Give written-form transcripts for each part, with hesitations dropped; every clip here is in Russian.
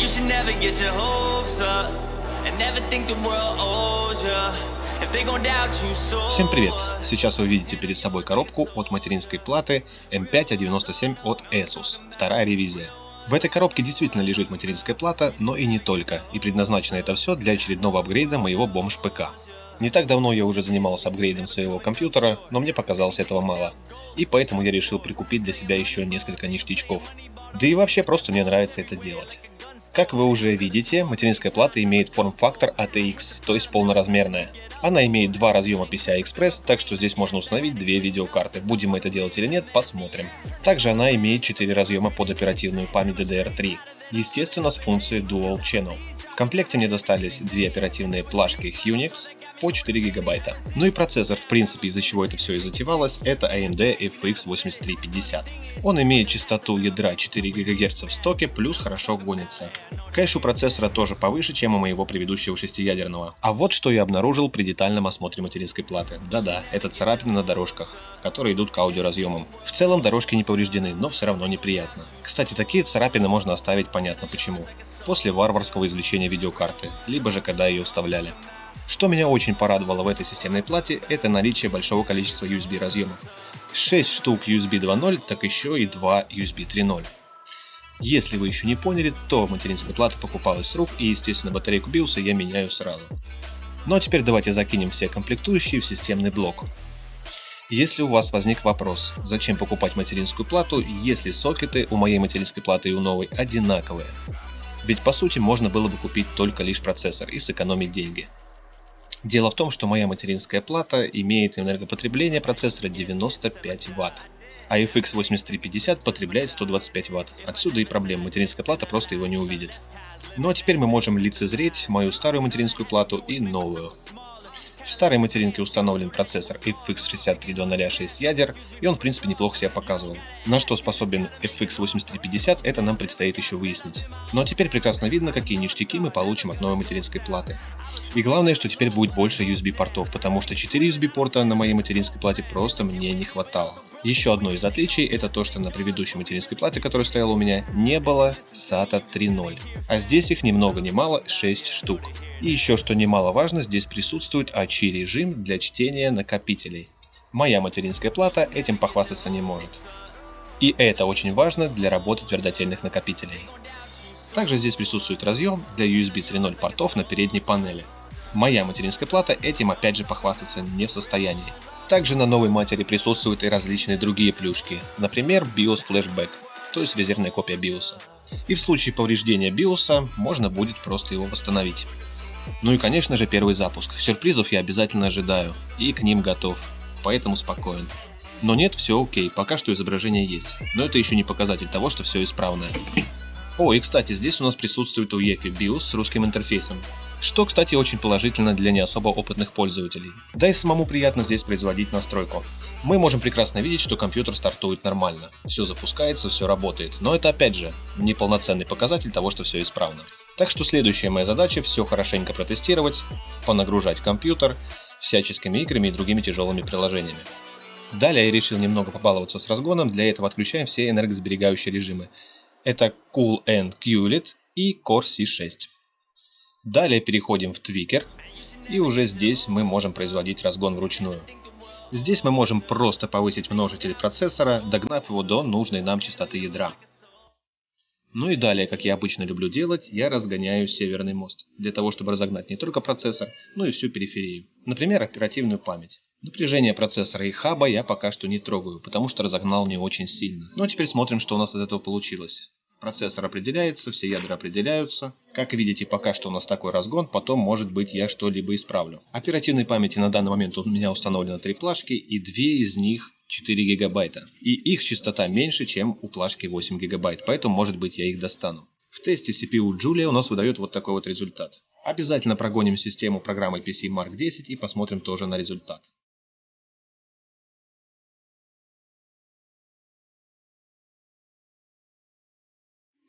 should never get your hopes up and never think the world owes you. If they gon' doubt you so. Всем привет! Сейчас вы видите перед собой коробку от материнской платы M5A97 от Asus, вторая ревизия. В этой коробке действительно лежит материнская плата, но и не только, и предназначено это все для очередного апгрейда моего бомж-ПК. Не так давно я уже занимался апгрейдом своего компьютера, но мне показалось этого мало, и поэтому я решил прикупить для себя еще несколько ништячков. Да и вообще просто мне нравится это делать. Как вы уже видите, материнская плата имеет форм-фактор ATX, то есть полноразмерная. Она имеет два разъема PCI-Express, так что здесь можно установить две видеокарты. Будем мы это делать или нет, посмотрим. Также она имеет 4 разъема под оперативную память DDR3, естественно с функцией Dual Channel. В комплекте мне достались две оперативные плашки Hynix по 4 гигабайта. Ну и процессор, в принципе, из-за чего это все и затевалось, это AMD FX 8350. Он имеет частоту ядра 4 ГГц в стоке, плюс хорошо гонится. Кэш у процессора тоже повыше, чем у моего предыдущего шестиядерного. А вот что я обнаружил при детальном осмотре материнской платы. Да-да, это царапины на дорожках, которые идут к аудиоразъемам. В целом дорожки не повреждены, но все равно неприятно. Кстати, такие царапины можно оставить, понятно почему. После варварского извлечения видеокарты, либо же когда ее вставляли. Что меня очень порадовало в этой системной плате, это наличие большого количества USB разъемов. 6 штук USB 2.0, так еще и 2 USB 3.0. Если вы еще не поняли, то материнская плата покупалась с рук, и естественно батарейку BIOS я меняю сразу. Ну а теперь давайте закинем все комплектующие в системный блок. Если у вас возник вопрос, зачем покупать материнскую плату, если сокеты у моей материнской платы и у новой одинаковые? Ведь по сути можно было бы купить только лишь процессор и сэкономить деньги. Дело в том, что моя материнская плата имеет энергопотребление процессора 95 Вт, а FX 8350 потребляет 125 Вт. Отсюда и проблема, материнская плата просто его не увидит. Ну а теперь мы можем лицезреть мою старую материнскую плату и новую. В старой материнке установлен процессор FX 6300 6 ядер, и он в принципе неплохо себя показывал. На что способен FX 8350, это нам предстоит еще выяснить. Но теперь прекрасно видно, какие ништяки мы получим от новой материнской платы. И главное, что теперь будет больше USB портов, потому что 4 USB порта на моей материнской плате просто мне не хватало. Еще одно из отличий это то, что на предыдущей материнской плате, которая стояла у меня, не было SATA 3.0, а здесь их ни много ни мало 6 штук. И еще что немаловажно, здесь присутствует ACHI режим для чтения накопителей. Моя материнская плата этим похвастаться не может. И это очень важно для работы твердотельных накопителей. Также здесь присутствует разъем для USB 3.0 портов на передней панели. Моя материнская плата этим опять же похвастаться не в состоянии. Также на новой матери присутствуют и различные другие плюшки, например BIOS Flashback, то есть резервная копия BIOS. И в случае повреждения BIOS можно будет просто его восстановить. Ну и конечно же первый запуск. Сюрпризов я обязательно ожидаю и к ним готов, поэтому спокоен. Но нет, все окей, пока что изображение есть, но это еще не показатель того, что все исправное. О, и кстати, здесь у нас присутствует UEFI BIOS с русским интерфейсом, что, кстати, очень положительно для не особо опытных пользователей. Да и самому приятно здесь производить настройку. Мы можем прекрасно видеть, что компьютер стартует нормально, все запускается, все работает, но это опять же не полноценный показатель того, что все исправно. Так что следующая моя задача все хорошенько протестировать, понагружать компьютер всяческими играми и другими тяжелыми приложениями. Далее я решил немного побаловаться с разгоном, для этого отключаем все энергосберегающие режимы. Это Cool and QLED и Core C6. Далее переходим в Tweaker, и уже здесь мы можем производить разгон вручную. Здесь мы можем просто повысить множитель процессора, догнав его до нужной нам частоты ядра. Ну и далее, как я обычно люблю делать, я разгоняю северный мост, для того чтобы разогнать не только процессор, но и всю периферию. Например, оперативную память. Напряжение процессора и хаба я пока что не трогаю, потому что разогнал не очень сильно. Ну а теперь смотрим, что у нас из этого получилось. Процессор определяется, все ядра определяются. Как видите, пока что у нас такой разгон, потом, может быть, я что-либо исправлю. Оперативной памяти на данный момент у меня установлено 3 плашки, и 2 из них 4 гигабайта. И их частота меньше, чем у плашки 8 гигабайт, поэтому, может быть, я их достану. В тесте CPU Julia у нас выдает вот такой вот результат. Обязательно прогоним систему программой PC Mark 10 и посмотрим тоже на результат.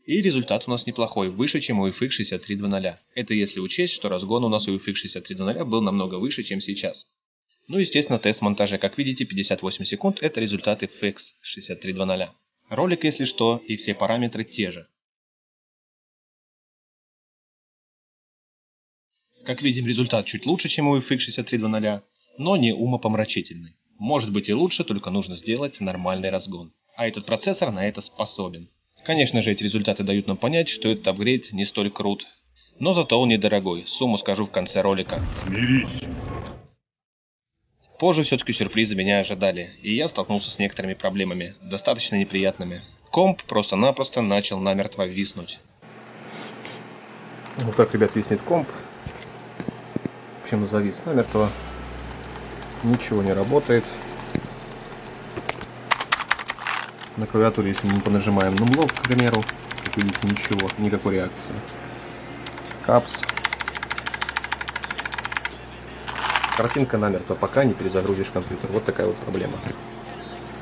И результат у нас неплохой, выше, чем у FX 6300. Это если учесть, что разгон у нас у FX 6300 был намного выше, чем сейчас. Ну и естественно тест монтажа, как видите, 58 секунд, это результаты FX 6300. Ролик, если что, и все параметры те же. Как видим, результат чуть лучше, чем у FX 6300, но не умопомрачительный. Может быть и лучше, только нужно сделать нормальный разгон. А этот процессор на это способен. Конечно же, эти результаты дают нам понять, что этот апгрейд не столь крут. Но зато он недорогой, сумму скажу в конце ролика. Смирись. Позже все-таки сюрпризы меня ожидали, и я столкнулся с некоторыми проблемами, достаточно неприятными. Комп просто-напросто начал намертво виснуть. Вот так, ребят, виснет комп. В общем, завис намертво. Ничего не работает. На клавиатуре, если мы понажимаем нумлок, к примеру, как видите, ничего, никакой реакции. Капс. Картинка намертво, пока не перезагрузишь компьютер. Вот такая вот проблема.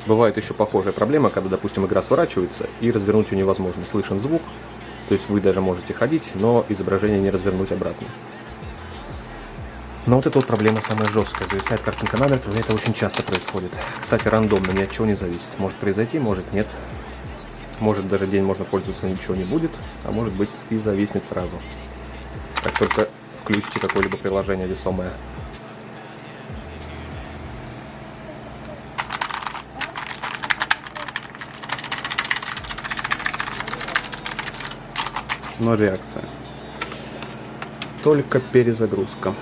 Бывает еще похожая проблема, когда, допустим, игра сворачивается и развернуть ее невозможно. Слышен звук, то есть вы даже можете ходить, но изображение не развернуть обратно. Но вот эта вот проблема самая жесткая. Зависает картинка намертво, и это очень часто происходит. Кстати, рандомно, ни от чего не зависит. Может произойти, может нет. Может даже день можно пользоваться, ничего не будет, а может быть и зависнет сразу. Как только включите какое-либо приложение весомое. Но реакция. Только перезагрузка.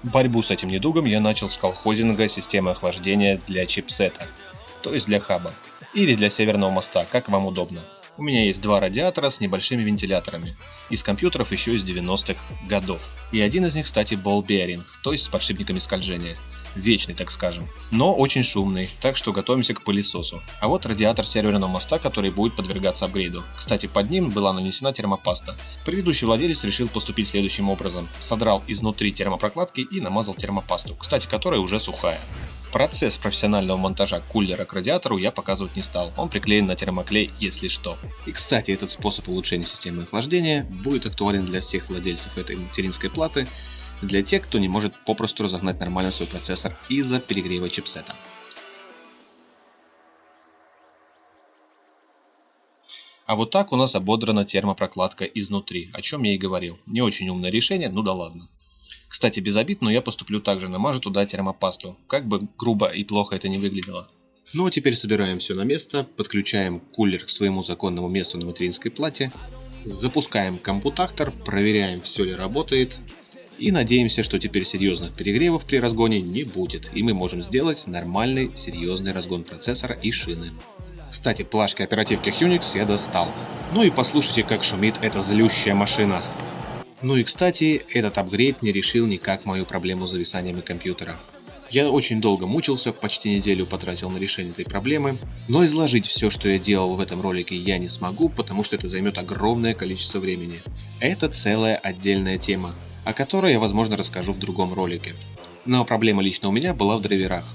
Борьбу с этим недугом я начал с колхозинга системы охлаждения для чипсета, то есть для хаба, или для северного моста, как вам удобно. У меня есть два радиатора с небольшими вентиляторами, из компьютеров еще из 90-х годов. И один из них, кстати, ball bearing, то есть с подшипниками скольжения. Вечный, так скажем, но очень шумный, так что готовимся к пылесосу. А вот радиатор северного моста, который будет подвергаться апгрейду. Кстати, под ним была нанесена термопаста. Предыдущий владелец решил поступить следующим образом. Содрал изнутри термопрокладки и намазал термопасту, кстати, которая уже сухая. Процесс профессионального монтажа кулера к радиатору я показывать не стал, он приклеен на термоклей, если что. И кстати, этот способ улучшения системы охлаждения будет актуален для всех владельцев этой материнской платы, для тех, кто не может попросту разогнать нормально свой процессор из-за перегрева чипсета. А вот так у нас ободрана термопрокладка изнутри, о чем я и говорил. Не очень умное решение, ну да ладно. Кстати, без обид, но я поступлю так же, намажу туда термопасту, как бы грубо и плохо это не выглядело. Ну а теперь собираем все на место, подключаем кулер к своему законному месту на материнской плате, запускаем коммутатор, проверяем, все ли работает. И надеемся, что теперь серьезных перегревов при разгоне не будет, и мы можем сделать нормальный, серьезный разгон процессора и шины. Кстати, плашки оперативки Unix я достал. Ну и послушайте, как шумит эта злющая машина. Ну и кстати, этот апгрейд не решил никак мою проблему с зависаниями компьютера. Я очень долго мучился, почти неделю потратил на решение этой проблемы, но изложить все, что я делал в этом ролике, я не смогу, потому что это займет огромное количество времени. Это целая отдельная тема, о которой я, возможно, расскажу в другом ролике. Но проблема лично у меня была в драйверах.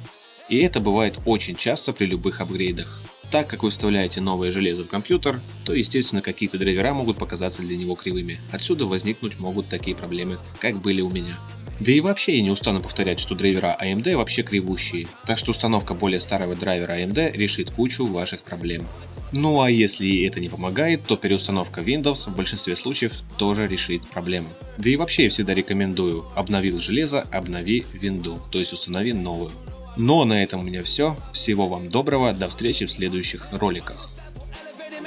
И это бывает очень часто при любых апгрейдах. Так как вы вставляете новое железо в компьютер, то естественно какие-то драйвера могут показаться для него кривыми. Отсюда возникнуть могут такие проблемы, как были у меня. Да и вообще я не устану повторять, что драйвера AMD вообще кривущие. Так что установка более старого драйвера AMD решит кучу ваших проблем. Ну а если это не помогает, то переустановка Windows в большинстве случаев тоже решит проблему. Да и вообще я всегда рекомендую: обновил железо, обнови винду, то есть установи новую. Ну а на этом у меня все. Всего вам доброго, до встречи в следующих роликах.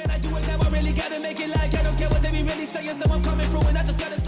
I do it now, I really gotta make it like I don't care what they be really saying, so I'm coming through and I just gotta